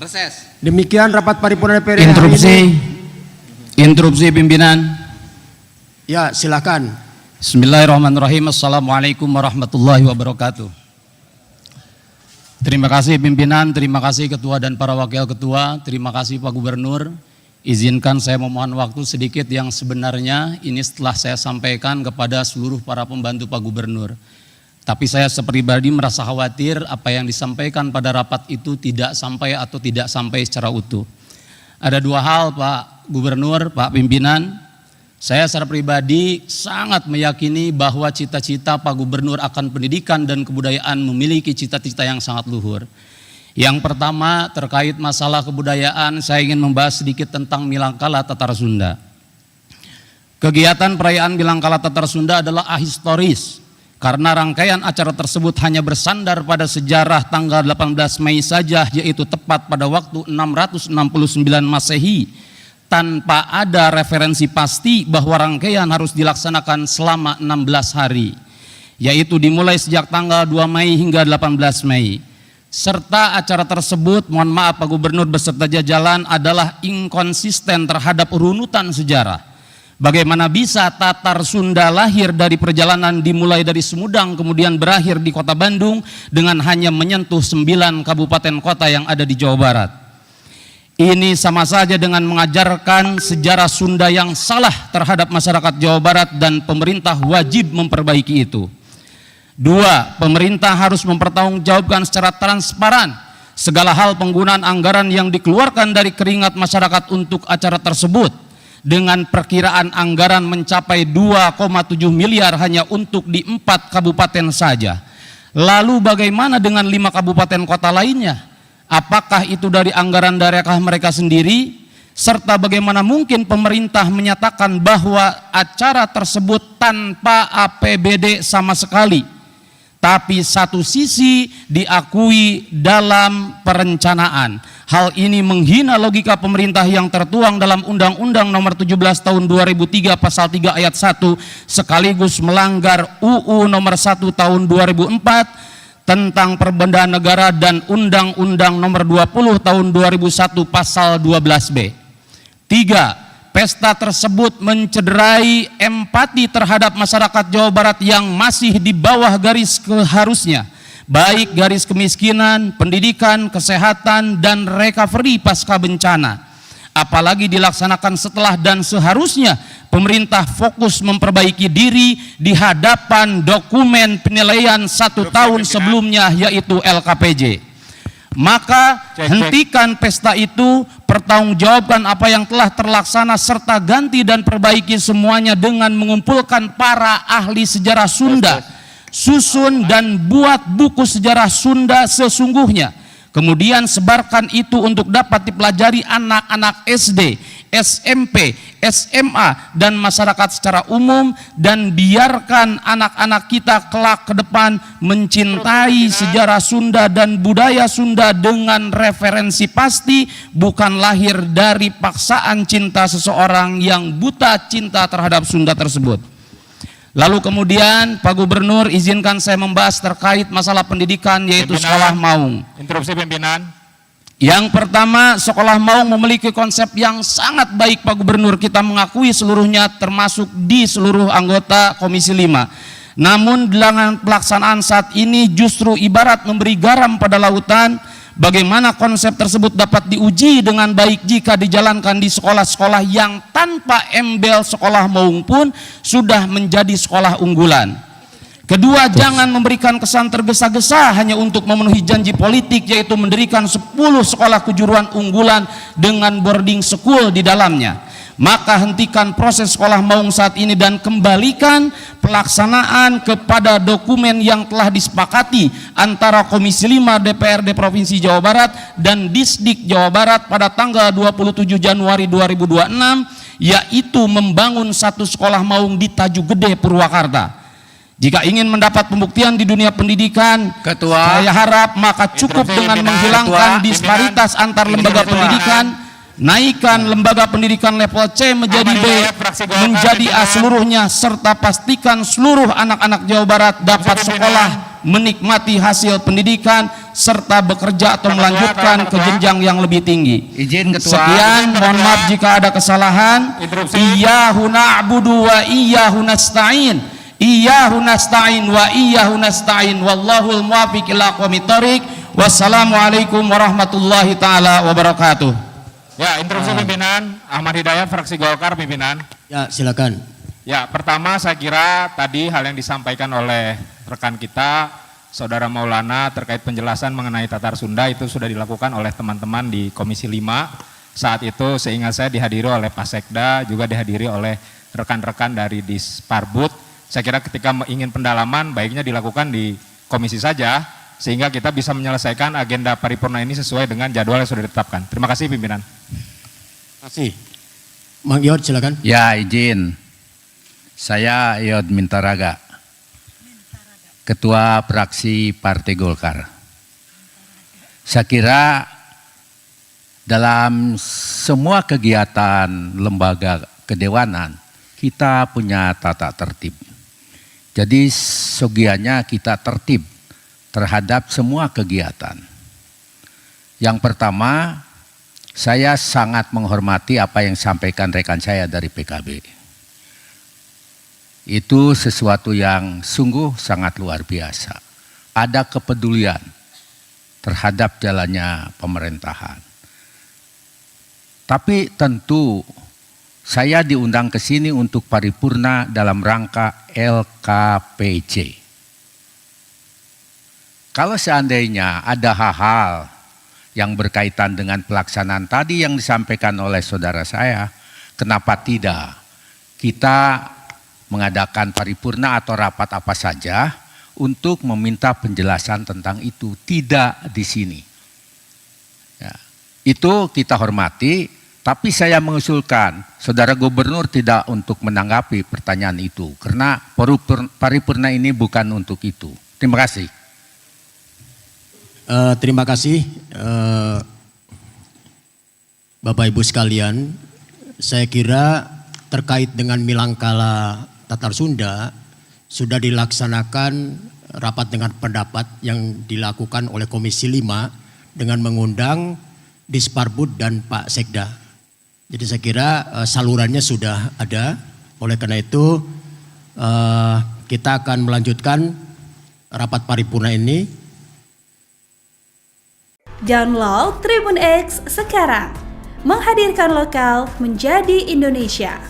Reses. Demikian rapat paripurna DPR Interupsi. hari ini. Interupsi pimpinan. Ya, silakan. Bismillahirrahmanirrahim. Assalamualaikum warahmatullahi wabarakatuh. Terima kasih pimpinan, terima kasih ketua dan para wakil ketua, terima kasih Pak Gubernur. Izinkan saya memohon waktu sedikit yang sebenarnya ini setelah saya sampaikan kepada seluruh para pembantu Pak Gubernur. Tapi saya sepribadi merasa khawatir apa yang disampaikan pada rapat itu tidak sampai atau tidak sampai secara utuh. Ada dua hal Pak Gubernur, Pak Pimpinan. Saya secara pribadi sangat meyakini bahwa cita-cita Pak Gubernur akan pendidikan dan kebudayaan memiliki cita-cita yang sangat luhur. Yang pertama terkait masalah kebudayaan, saya ingin membahas sedikit tentang Milangkala Tatar Sunda. Kegiatan perayaan Milangkala Tatar Sunda adalah ahistoris. Karena rangkaian acara tersebut hanya bersandar pada sejarah tanggal 18 Mei saja, yaitu tepat pada waktu 669 Masehi, tanpa ada referensi pasti bahwa rangkaian harus dilaksanakan selama 16 hari, yaitu dimulai sejak tanggal 2 Mei hingga 18 Mei. Serta acara tersebut, mohon maaf Pak Gubernur beserta jajaran, adalah inkonsisten terhadap runutan sejarah. Bagaimana bisa Tatar Sunda lahir dari perjalanan dimulai dari Sumedang kemudian berakhir di kota Bandung dengan hanya menyentuh 9 kabupaten kota yang ada di Jawa Barat. Ini sama saja dengan mengajarkan sejarah Sunda yang salah terhadap masyarakat Jawa Barat dan pemerintah wajib memperbaiki itu. Dua, pemerintah harus mempertanggungjawabkan secara transparan segala hal penggunaan anggaran yang dikeluarkan dari keringat masyarakat untuk acara tersebut. Dengan perkiraan anggaran mencapai 2,7 miliar hanya untuk di 4 kabupaten saja. Lalu bagaimana dengan 5 kabupaten kota lainnya? Apakah itu dari anggaran daerah mereka sendiri? Serta bagaimana mungkin pemerintah menyatakan bahwa acara tersebut tanpa APBD sama sekali, tapi satu sisi diakui dalam perencanaan. Hal ini menghina logika pemerintah yang tertuang dalam Undang-Undang Nomor 17 Tahun 2003 Pasal 3 Ayat 1 sekaligus melanggar UU Nomor 1 Tahun 2004 tentang Perbendaan Negara dan Undang-Undang Nomor 20 Tahun 2001 Pasal 12B. 3. Pesta tersebut mencederai empati terhadap masyarakat Jawa Barat yang masih di bawah garis keharusnya, baik garis kemiskinan, pendidikan, kesehatan, dan recovery pasca bencana. Apalagi dilaksanakan setelah dan seharusnya pemerintah fokus memperbaiki diri di hadapan dokumen penilaian 1 tahun sebelumnya, yaitu LKPJ. Maka hentikan pesta itu, pertanggungjawabkan apa yang telah terlaksana serta ganti dan perbaiki semuanya dengan mengumpulkan para ahli sejarah Sunda, susun dan buat buku sejarah Sunda sesungguhnya. Kemudian sebarkan itu untuk dapat dipelajari anak-anak SD, SMP, SMA, dan masyarakat secara umum, dan biarkan anak-anak kita kelak ke depan mencintai sejarah Sunda dan budaya Sunda dengan referensi pasti, bukan lahir dari paksaan cinta seseorang yang buta cinta terhadap Sunda tersebut. Lalu kemudian Pak Gubernur izinkan saya membahas terkait masalah pendidikan, yaitu pimpinan, sekolah maung. Interupsi pimpinan. Yang pertama, sekolah maung memiliki konsep yang sangat baik Pak Gubernur, kita mengakui seluruhnya termasuk di seluruh anggota Komisi 5. Namun dalam pelaksanaan saat ini justru ibarat memberi garam pada lautan. Bagaimana konsep tersebut dapat diuji dengan baik jika dijalankan di sekolah-sekolah yang tanpa embel sekolah maung pun sudah menjadi sekolah unggulan. Kedua, jangan memberikan kesan tergesa-gesa hanya untuk memenuhi janji politik, yaitu mendirikan 10 sekolah kejuruan unggulan dengan boarding school di dalamnya. Maka hentikan proses sekolah maung saat ini dan kembalikan pelaksanaan kepada dokumen yang telah disepakati antara Komisi 5 DPRD Provinsi Jawa Barat dan Disdik Jawa Barat pada tanggal 27 Januari 2026, yaitu membangun 1 sekolah maung di Tajuk Gede, Purwakarta. Jika ingin mendapat pembuktian di dunia pendidikan, saya harap maka cukup dengan menghilangkan disparitas antar lembaga pendidikan, naikkan lembaga pendidikan level C menjadi B, menjadi A seluruhnya, serta pastikan seluruh anak-anak Jawa Barat dapat sekolah, menikmati hasil pendidikan serta bekerja atau melanjutkan ke jenjang yang lebih tinggi. Izin Ketua. Sekian, mohon maaf jika ada kesalahan. Iyyahu na'budu wa iyyahu nasta'in. Iyyahu nasta'in wa iyyahu nasta'in. Wallahul muwaffiq ila aqwamit thoriq. Wassalamualaikum warahmatullahi taala wabarakatuh. Ya, interupsi pimpinan. Ahmad Hidayat, fraksi Golkar, pimpinan. Ya, silakan. Ya, pertama saya kira tadi hal yang disampaikan oleh rekan kita, Saudara Maulana, terkait penjelasan mengenai Tatar Sunda itu sudah dilakukan oleh teman-teman di Komisi 5. Saat itu seingat saya dihadiri oleh Pak Sekda, juga dihadiri oleh rekan-rekan dari Disparbud. Saya kira ketika ingin pendalaman baiknya dilakukan di komisi saja, sehingga kita bisa menyelesaikan agenda paripurna ini sesuai dengan jadwal yang sudah ditetapkan. Terima kasih pimpinan. Terima kasih. Mang Yod, silakan. Ya, izin. Saya Yod Mintaraga, Ketua Fraksi Partai Golkar. Saya kira dalam semua kegiatan lembaga kedewanan kita punya tata tertib. Jadi segianya kita tertib terhadap semua kegiatan. Yang pertama, saya sangat menghormati apa yang disampaikan rekan saya dari PKB. Itu sesuatu yang sungguh sangat luar biasa. Ada kepedulian terhadap jalannya pemerintahan. Tapi tentu saya diundang ke sini untuk paripurna dalam rangka LKPJ. Kalau seandainya ada hal-hal yang berkaitan dengan pelaksanaan tadi yang disampaikan oleh saudara saya, kenapa tidak kita mengadakan paripurna atau rapat apa saja untuk meminta penjelasan tentang itu, tidak di sini. Ya, itu kita hormati, tapi saya mengusulkan saudara gubernur tidak untuk menanggapi pertanyaan itu, karena paripurna ini bukan untuk itu. Terima kasih. Terima kasih Bapak Ibu sekalian. Saya kira terkait dengan Milangkala Tatar Sunda sudah dilaksanakan rapat dengan pendapat yang dilakukan oleh Komisi 5 dengan mengundang Disparbud dan Pak Sekda. Jadi saya kira salurannya sudah ada. Oleh karena itu kita akan melanjutkan rapat paripurna ini. Download Tribun X sekarang, menghadirkan lokal menjadi Indonesia.